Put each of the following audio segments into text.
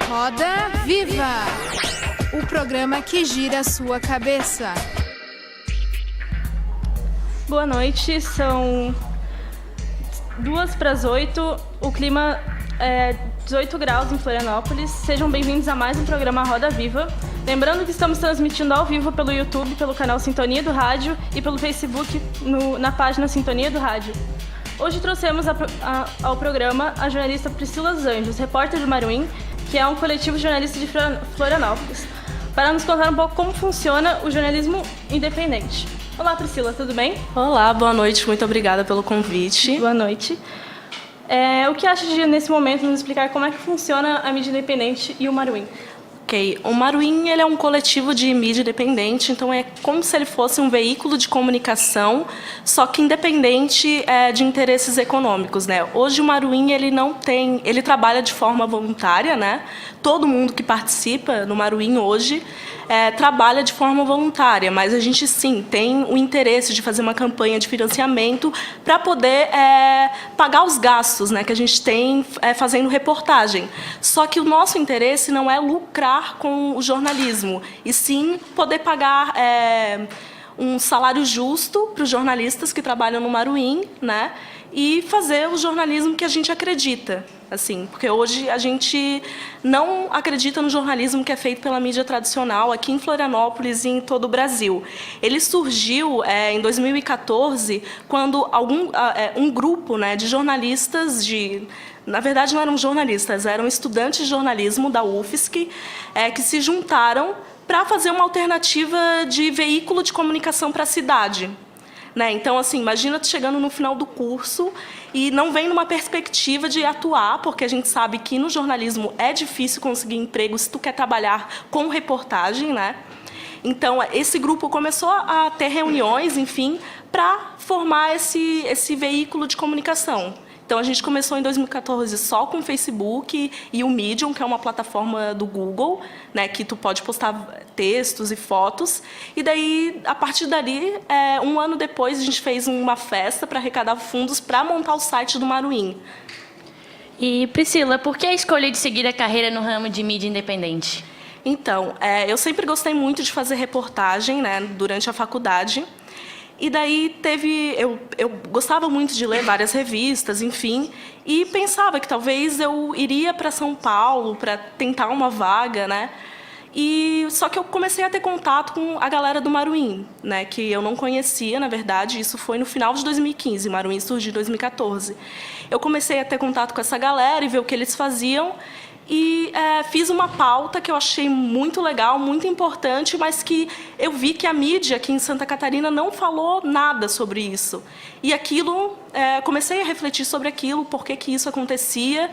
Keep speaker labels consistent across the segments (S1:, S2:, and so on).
S1: Roda Viva! O programa que gira a sua cabeça.
S2: Boa noite, são 7:02, o clima é 18 graus em Florianópolis. Sejam bem-vindos a mais um programa Roda Viva. Lembrando que estamos transmitindo ao vivo pelo YouTube, pelo canal Sintonia do Rádio e pelo Facebook na página Sintonia do Rádio. Hoje trouxemos ao programa a jornalista Priscila Zanjos, repórter do Maruim, que é um coletivo de jornalistas de Florianópolis, para nos contar um pouco como funciona o jornalismo independente. Olá, Priscila, tudo bem?
S3: Olá, boa noite, muito obrigada pelo convite.
S2: Boa noite. O que acha de, nesse momento, nos explicar como é que funciona a mídia independente e o Maruim?
S3: Ok, o Maruim ele é um coletivo de mídia independente, então é como se ele fosse um veículo de comunicação, só que independente de interesses econômicos, né? Hoje o Maruim ele trabalha de forma voluntária, né? Todo mundo que participa no Maruim hoje trabalha de forma voluntária, mas a gente sim tem o interesse de fazer uma campanha de financiamento para poder pagar os gastos, né, que a gente tem fazendo reportagem. Só que o nosso interesse não é lucrar com o jornalismo, e sim poder pagar um salário justo para os jornalistas que trabalham no Maruim, né, e fazer o jornalismo que a gente acredita. Assim, porque hoje a gente não acredita no jornalismo que é feito pela mídia tradicional aqui em Florianópolis e em todo o Brasil. Ele surgiu em 2014, quando um grupo, né, de jornalistas na verdade, não eram jornalistas, eram estudantes de jornalismo da UFSC, que se juntaram para fazer uma alternativa de veículo de comunicação para a cidade. Né? Então, assim, imagina tu chegando no final do curso e não vem numa perspectiva de atuar, porque a gente sabe que no jornalismo é difícil conseguir emprego se tu quer trabalhar com reportagem, né? Então, esse grupo começou a ter reuniões, enfim, para formar esse veículo de comunicação. Então, a gente começou em 2014 só com o Facebook e o Medium, que é uma plataforma do Google, né, que tu pode postar textos e fotos. E daí, a partir dali, um ano depois, a gente fez uma festa para arrecadar fundos para montar o site do Maruim.
S4: E, Priscila, por que a escolha de seguir a carreira no ramo de mídia independente?
S3: Então, eu sempre gostei muito de fazer reportagem, né, durante a faculdade. E daí eu gostava muito de ler várias revistas, enfim, e pensava que talvez eu iria para São Paulo para tentar uma vaga, né? Só que eu comecei a ter contato com a galera do Maruim, né, que eu não conhecia, na verdade, isso foi no final de 2015, Maruim surgiu em 2014. Eu comecei a ter contato com essa galera e ver o que eles faziam. E fiz uma pauta que eu achei muito legal, muito importante, mas que eu vi que a mídia aqui em Santa Catarina não falou nada sobre isso. E comecei a refletir sobre aquilo, por que isso acontecia.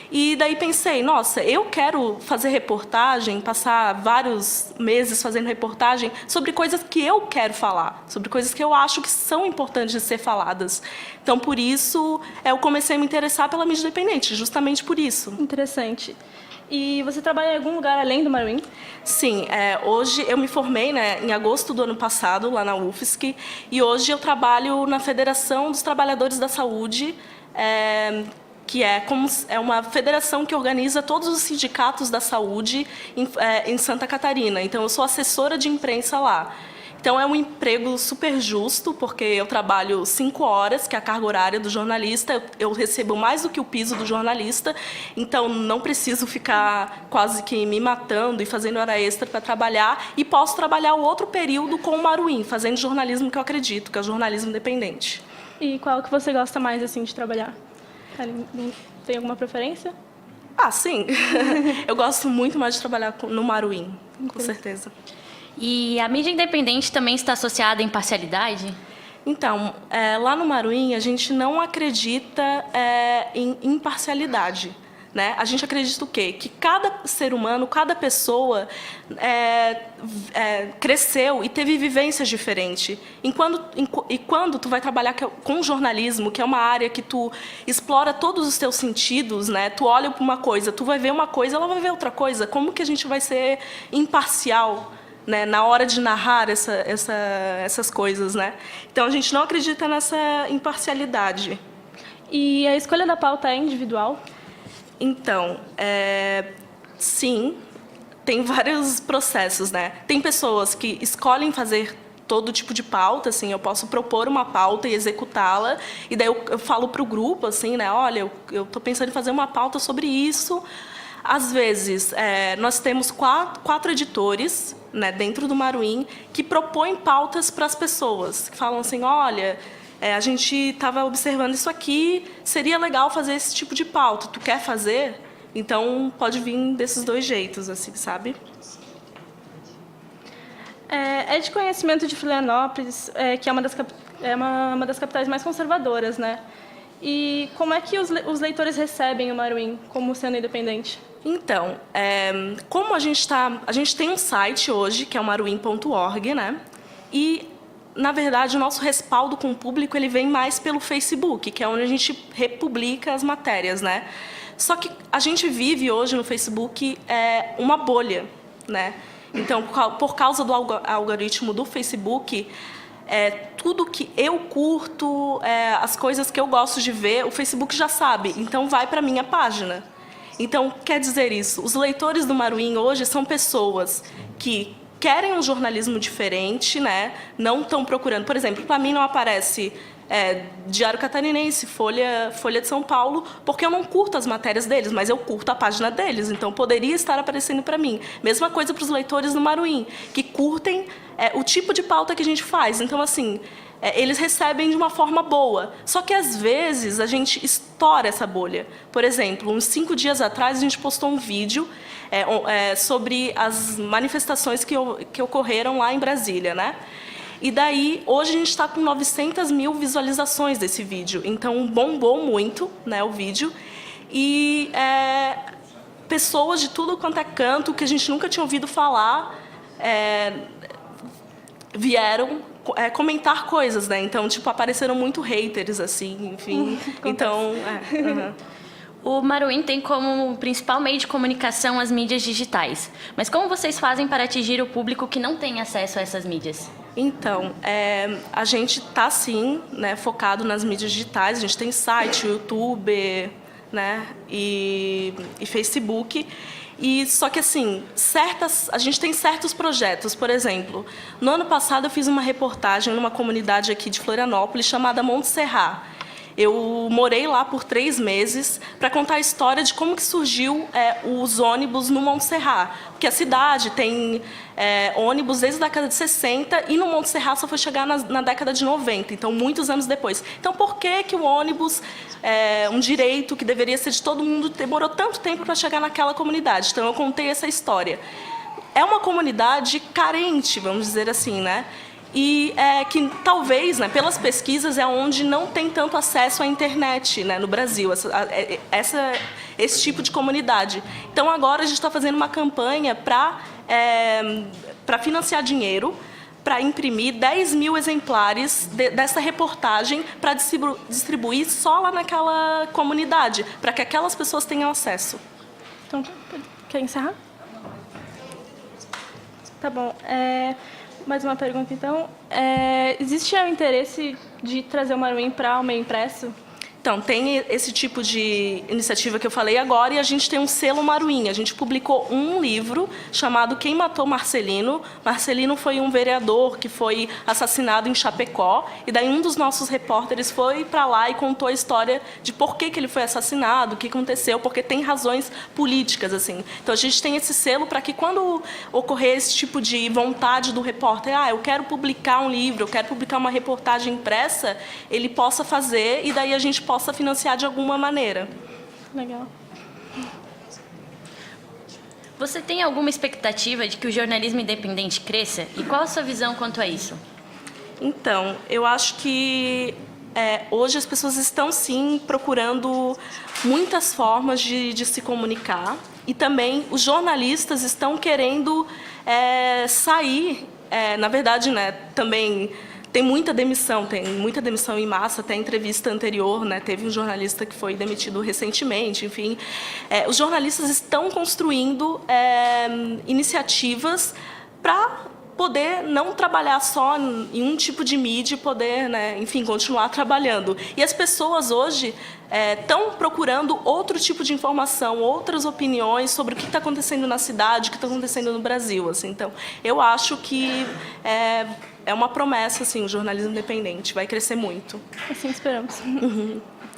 S3: E daí pensei, nossa, eu quero fazer reportagem, passar vários meses fazendo reportagem sobre coisas que eu quero falar, sobre coisas que eu acho que são importantes de ser faladas. Então, por isso, eu comecei a me interessar pela mídia independente, justamente por isso.
S2: Interessante. E você trabalha em algum lugar além do Maruim?
S3: Sim, hoje eu me formei, né, em agosto do ano passado, lá na UFSC, e hoje eu trabalho na Federação dos Trabalhadores da Saúde, que é uma federação que organiza todos os sindicatos da saúde em Santa Catarina. Então, eu sou assessora de imprensa lá. Então, é um emprego super justo, porque eu trabalho 5 horas, que é a carga horária do jornalista. Eu recebo mais do que o piso do jornalista, então não preciso ficar quase que me matando e fazendo hora extra para trabalhar. E posso trabalhar o outro período com o Maruim, fazendo jornalismo que eu acredito, que é o jornalismo independente.
S2: E qual que você gosta mais assim de trabalhar? Tem alguma preferência?
S3: Sim. Eu gosto muito mais de trabalhar no Maruim, com certeza.
S4: E a mídia independente também está associada à imparcialidade?
S3: Então, lá no Maruim, a gente não acredita em imparcialidade. Né? A gente acredita o quê? Que cada ser humano, cada pessoa cresceu e teve vivências diferentes. E quando tu vai trabalhar com jornalismo, que é uma área que tu explora todos os teus sentidos, né? Tu olha para uma coisa, tu vai ver uma coisa, ela vai ver outra coisa. Como que a gente vai ser imparcial, né, na hora de narrar essas coisas? Né? Então, a gente não acredita nessa imparcialidade.
S2: E a escolha da pauta é individual?
S3: Então, sim, tem vários processos, né? Tem pessoas que escolhem fazer todo tipo de pauta, assim, eu posso propor uma pauta e executá-la, e daí eu falo para o grupo, assim, né, olha, eu estou pensando em fazer uma pauta sobre isso. Às vezes, nós temos quatro editores, né, dentro do Maruim, que propõem pautas para as pessoas, que falam assim, olha, a gente estava observando isso aqui, seria legal fazer esse tipo de pauta, tu quer fazer? Então, pode vir desses dois jeitos, assim, sabe?
S2: É de conhecimento de Florianópolis, que é uma das capitais mais conservadoras, né? E como é que os leitores recebem o Maruim como sendo independente?
S3: Então, como a gente tem um site hoje, que é o maruim.org, né? E, na verdade, o nosso respaldo com o público ele vem mais pelo Facebook, que é onde a gente republica as matérias, né? Só que a gente vive hoje no Facebook uma bolha, né? Então, por causa do algoritmo do Facebook, tudo que eu curto, as coisas que eu gosto de ver, o Facebook já sabe. Então, vai para a minha página. Então, quer dizer isso, os leitores do Maruim hoje são pessoas que querem um jornalismo diferente, né? Não estão procurando. Por exemplo, para mim não aparece Diário Catarinense, Folha de São Paulo, porque eu não curto as matérias deles, mas eu curto a página deles, então poderia estar aparecendo para mim. Mesma coisa para os leitores do Maruim, que curtem o tipo de pauta que a gente faz. Então, assim, eles recebem de uma forma boa. Só que, às vezes, a gente estoura essa bolha. Por exemplo, uns 5 dias atrás, a gente postou um vídeo sobre as manifestações que ocorreram lá em Brasília, né? E daí, hoje, a gente está com 900 mil visualizações desse vídeo. Então, bombou muito, né, o vídeo. E pessoas de tudo quanto é canto, que a gente nunca tinha ouvido falar, vieram comentar coisas, né? Então, tipo, apareceram muito haters, assim, enfim. Então,
S4: O Maruim tem como principal meio de comunicação as mídias digitais. Mas como vocês fazem para atingir o público que não tem acesso a essas mídias?
S3: Então, a gente está, sim, né, focado nas mídias digitais. A gente tem site, YouTube, né, e Facebook. Só que, assim, a gente tem certos projetos. Por exemplo, no ano passado eu fiz uma reportagem numa comunidade aqui de Florianópolis chamada Monte Serra. Eu morei lá por 3 meses para contar a história de como que surgiu os ônibus no Monte Serra. Porque a cidade tem ônibus desde a década de 60 e no Monte Serra só foi chegar na década de 90, então muitos anos depois. Então, por que o ônibus, um direito que deveria ser de todo mundo, demorou tanto tempo para chegar naquela comunidade? Então, eu contei essa história. É uma comunidade carente, vamos dizer assim, né? E que talvez, né, pelas pesquisas, é onde não tem tanto acesso à internet, né, no Brasil, esse tipo de comunidade. Então, agora a gente está fazendo uma campanha para financiar dinheiro, para imprimir 10 mil exemplares dessa reportagem para distribuir só lá naquela comunidade, para que aquelas pessoas tenham acesso.
S2: Então, quer encerrar? Tá bom. Mais uma pergunta, então. Existe o interesse de trazer o Maruim para o meio impresso?
S3: Então, tem esse tipo de iniciativa que eu falei agora e a gente tem um selo Maruim. A gente publicou um livro chamado Quem Matou Marcelino. Marcelino foi um vereador que foi assassinado em Chapecó. E daí um dos nossos repórteres foi para lá e contou a história de por que ele foi assassinado, o que aconteceu, porque tem razões políticas, assim. Então, a gente tem esse selo para que quando ocorrer esse tipo de vontade do repórter, eu quero publicar um livro, eu quero publicar uma reportagem impressa, ele possa fazer e daí a gente possa financiar de alguma maneira.
S2: Legal.
S4: Você tem alguma expectativa de que o jornalismo independente cresça? E qual a sua visão quanto a isso?
S3: Então, eu acho que hoje as pessoas estão, sim, procurando muitas formas de se comunicar. E também os jornalistas estão querendo sair. Na verdade, né, também... Tem muita demissão em massa, até a entrevista anterior, né, teve um jornalista que foi demitido recentemente, enfim. Os jornalistas estão construindo iniciativas para poder não trabalhar só em um tipo de mídia e poder, né, enfim, continuar trabalhando. E as pessoas hoje estão procurando outro tipo de informação, outras opiniões sobre o que está acontecendo na cidade, o que está acontecendo no Brasil. Assim. Então, eu acho que é uma promessa, assim, o jornalismo independente vai crescer muito.
S2: Assim esperamos.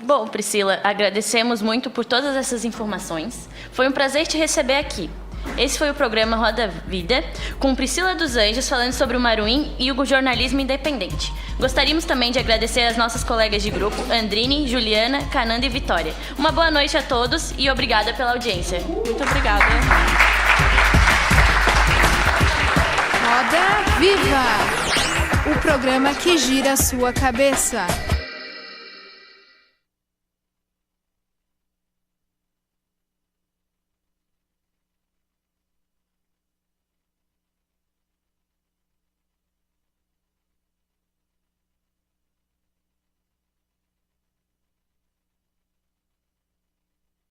S4: Bom, Priscila, agradecemos muito por todas essas informações. Foi um prazer te receber aqui. Esse foi o programa Roda Vida, com Priscila dos Anjos falando sobre o Maruim e o jornalismo independente. Gostaríamos também de agradecer às nossas colegas de grupo, Andrine, Juliana, Cananda e Vitória. Uma boa noite a todos e obrigada pela audiência.
S3: Muito obrigada.
S1: Roda Viva! O programa que gira a sua cabeça.